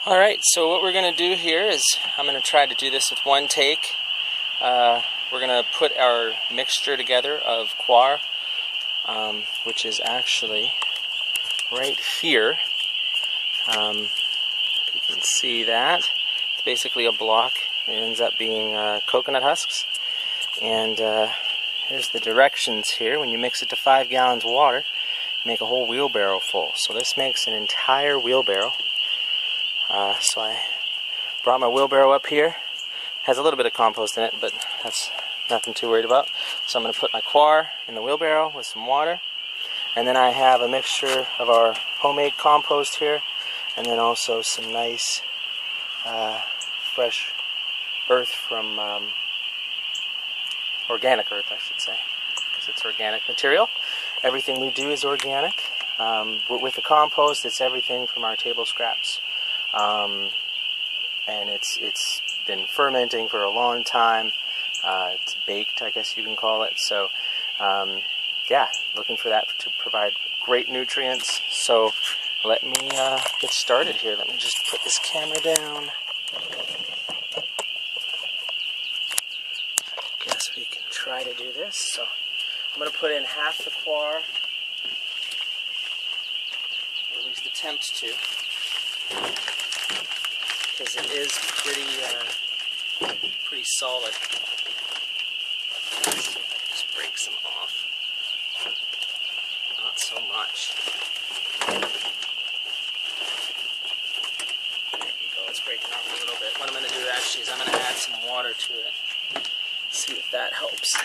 Alright, so what we're going to do here is I'm going to try to do this with one take. We're going to put our mixture together of coir, which is actually right here. You can see that. It's basically a block. It ends up being coconut husks. And here's the directions here. When you mix it to 5 gallons of water, make a whole wheelbarrow full. So this makes an entire wheelbarrow. So I brought my wheelbarrow up here. Has a little bit of compost in it, but that's nothing too worried about. So I'm going to put my coir in the wheelbarrow with some water. And then I have a mixture of our homemade compost here. And then also some nice fresh earth from organic earth, I should say, because it's organic material. Everything we do is organic. With the compost, it's everything from our table scraps. And it's been fermenting for a long time. It's baked, I guess you can call it. So, yeah, looking for that to provide great nutrients. So, let me get started here. Let me just put this camera down. I guess we can try to do this. So, I'm going to put in half the coir, or at least attempt to, because it is pretty solid. Let's see if I can just break some off. Not so much. There you go, it's breaking off a little bit. What I'm going to do actually is I'm going to add some water to it. See if that helps.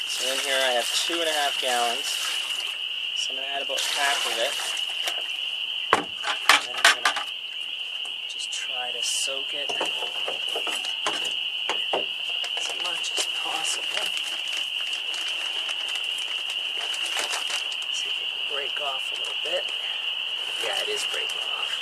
So in here I have 2.5 gallons. So I'm going to add about half of it. And then I'm going to just try to soak it as much as possible. See if it can break off a little bit. Yeah, it is breaking off.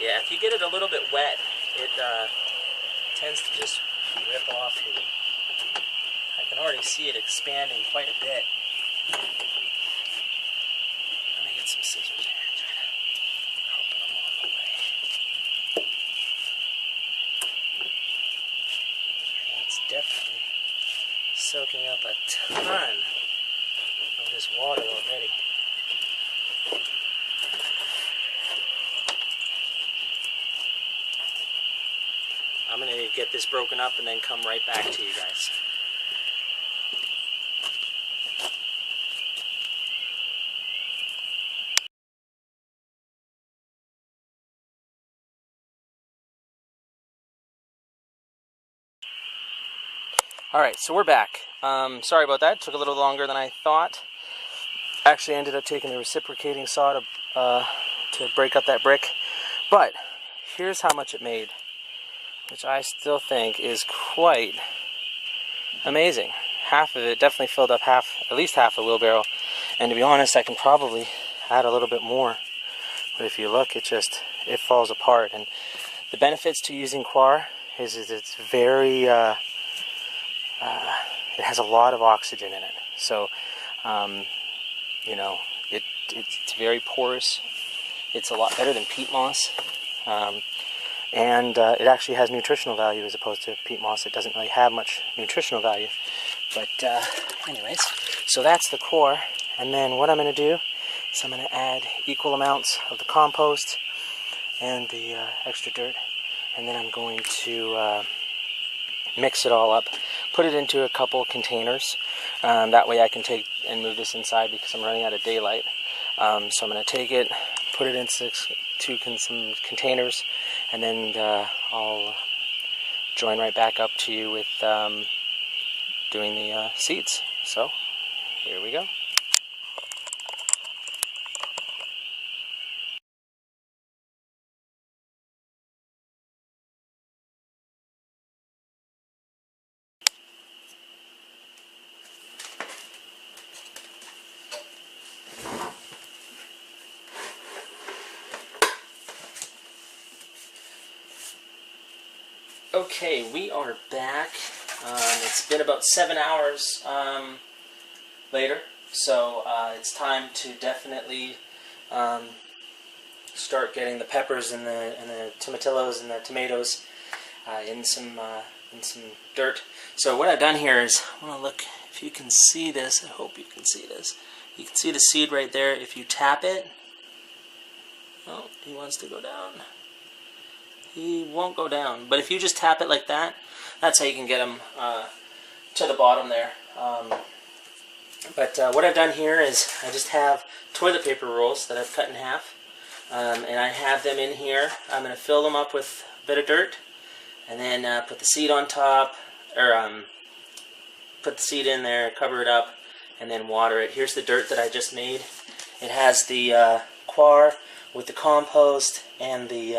Yeah, if you get it a little bit wet, it tends to just rip off here. I can already see it expanding quite a bit. Let me get some scissors here and try to help it along the way. And it's definitely soaking up a ton of this water already. I'm going to get this broken up and then come right back to you guys. Alright, so we're back. Sorry about that. It took a little longer than I thought. Actually ended up taking the reciprocating saw to break up that brick. But here's how much it made, which I still think is quite amazing. Half of it definitely filled up at least half the wheelbarrow. And to be honest, I can probably add a little bit more. But if you look, it falls apart. And the benefits to using coir is it's very, it has a lot of oxygen in it. So, you know, it's very porous. It's a lot better than peat moss. And it actually has nutritional value as opposed to peat moss. It doesn't really have much nutritional value. But anyways, so that's the coir. And then what I'm going to do is I'm going to add equal amounts of the compost and the extra dirt. And then I'm going to mix it all up, put it into a couple containers. That way I can take and move this inside because I'm running out of daylight. So I'm going to take it, put it into some containers, and then I'll join right back up to you with doing the seeds. So here we go. Okay, we are back. It's been about 7 hours later, so it's time to definitely start getting the peppers and the tomatillos and the tomatoes in some dirt. So what I've done here is, I want to look if you can see this. I hope you can see this. You can see the seed right there. If you tap it, oh, he wants to go down. He won't go down. But if you just tap it like that, that's how you can get them to the bottom there. But what I've done here is I just have toilet paper rolls that I've cut in half. And I have them in here. I'm going to fill them up with a bit of dirt. And then put the seed on top. Or put the seed in there, cover it up, and then water it. Here's the dirt that I just made. It has the coir with the compost and the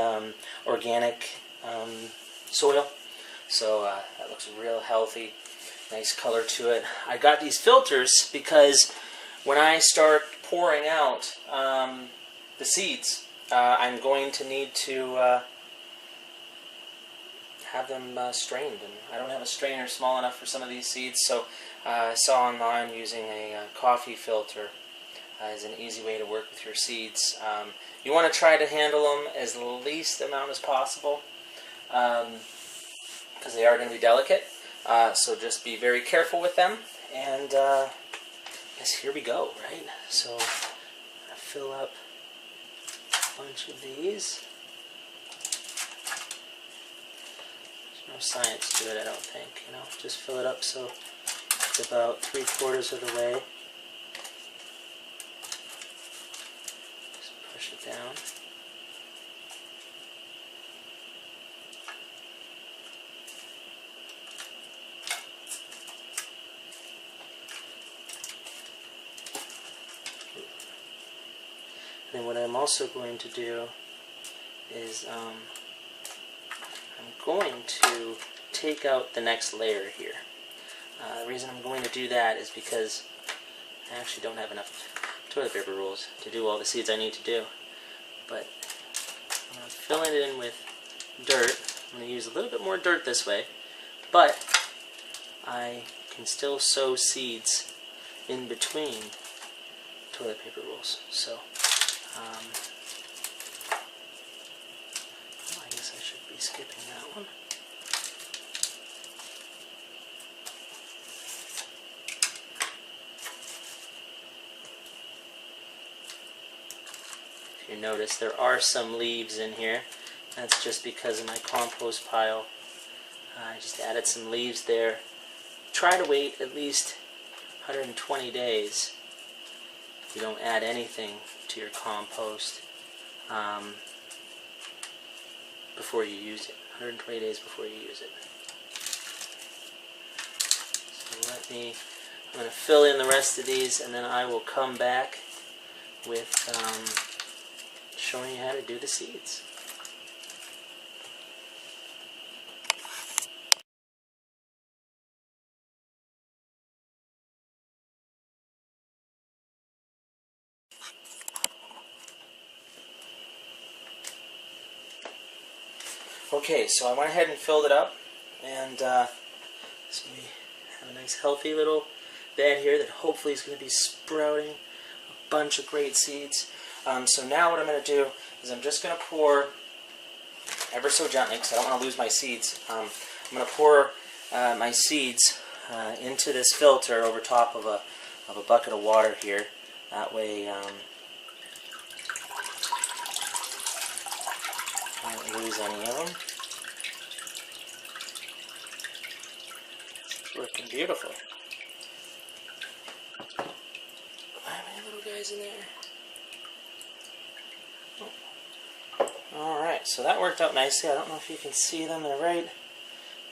organic soil. So that looks real healthy. Nice color to it. I got these filters because when I start pouring out the seeds, I'm going to need to have them strained, and I don't have a strainer small enough for some of these seeds, so I saw online using a coffee filter is an easy way to work with your seeds. You want to try to handle them as least amount as possible because they are going to be delicate, so just be very careful with them. And I guess here we go, right? So I fill up a bunch of these. No science to it, I don't think. You know, just fill it up so it's about 3/4 of the way. Just push it down. And what I'm also going to do is I'm going to take out the next layer here. The reason I'm going to do that is because I actually don't have enough toilet paper rolls to do all the seeds I need to do. But I'm going to fill it in with dirt. I'm going to use a little bit more dirt this way, but I can still sow seeds in between toilet paper rolls. So I guess I should be skipping that one. If you notice, there are some leaves in here. That's just because of my compost pile. I just added some leaves there. Try to wait at least 120 days if you don't add anything to your compost before you use it. 120 days before you use it. So I'm going to fill in the rest of these, and then I will come back with showing you how to do the seeds. Okay, so I went ahead and filled it up, and so we have a nice healthy little bed here that hopefully is going to be sprouting a bunch of great seeds. So now what I'm going to do is I'm just going to pour ever so gently, because I don't want to lose my seeds. I'm going to pour my seeds into this filter over top of a bucket of water here. That way I don't lose any of them. It's working beautiful. How many little guys in there? Alright, so that worked out nicely. I don't know if you can see them. They're right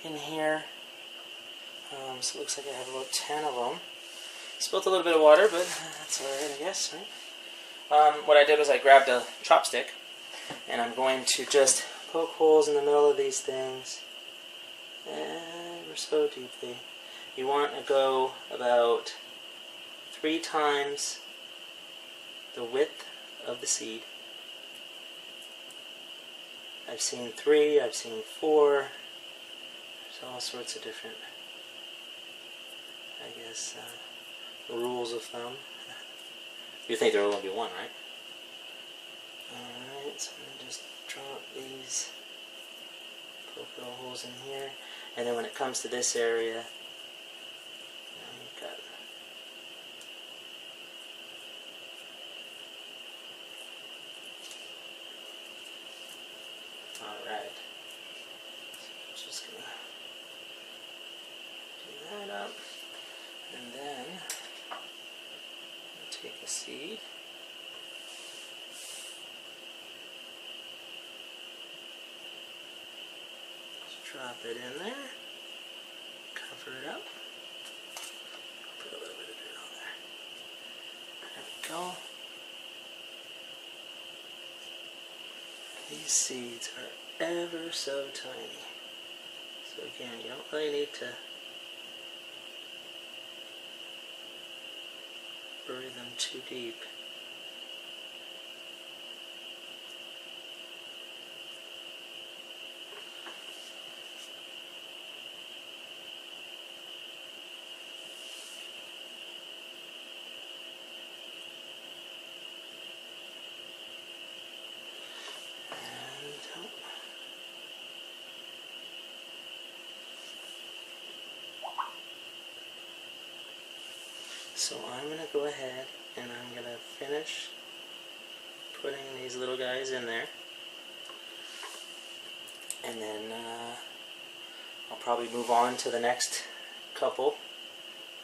in here. So it looks like I have about 10 of them. Spilled a little bit of water, but that's alright, I guess, right? What I did was I grabbed a chopstick, and I'm going to just poke holes in the middle of these things ever so deeply. You want to go about 3 times the width of the seed. I've seen 3, I've seen 4, There's all sorts of different, I guess, rules of thumb. You think there will only be one, right? Alright, so I'm going to just drop these, poke little holes in here, and then when it comes to this area, now you've got alright, so just going to do that up, and then I'll take a seed. Drop it in there, cover it up, put a little bit of dirt on there. There we go. These seeds are ever so tiny. So again, you don't really need to bury them too deep. So I'm going to go ahead and I'm going to finish putting these little guys in there. And then I'll probably move on to the next couple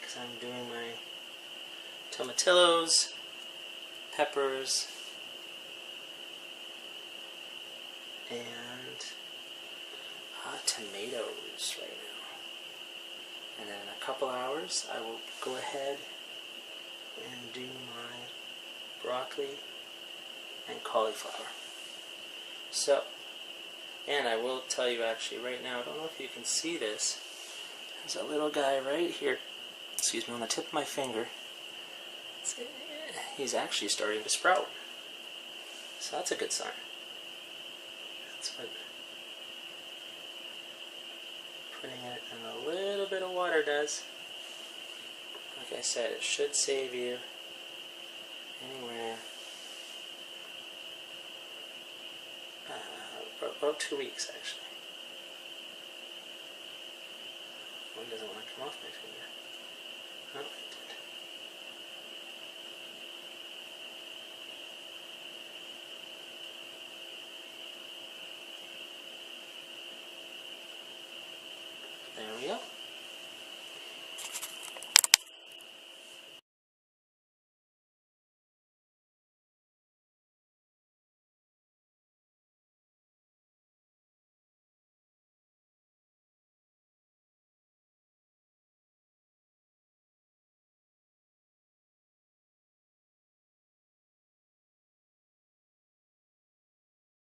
because I'm doing my tomatillos, peppers, and tomatoes right now. And then in a couple hours I will go ahead and do my broccoli and cauliflower. So, and I will tell you actually right now, I don't know if you can see this, there's a little guy right here, excuse me, on the tip of my finger. He's actually starting to sprout. So that's a good sign. That's what putting it in a little bit of water does. Like I said, it should save you anywhere about 2 weeks actually. One doesn't want to come off my finger. Oh, it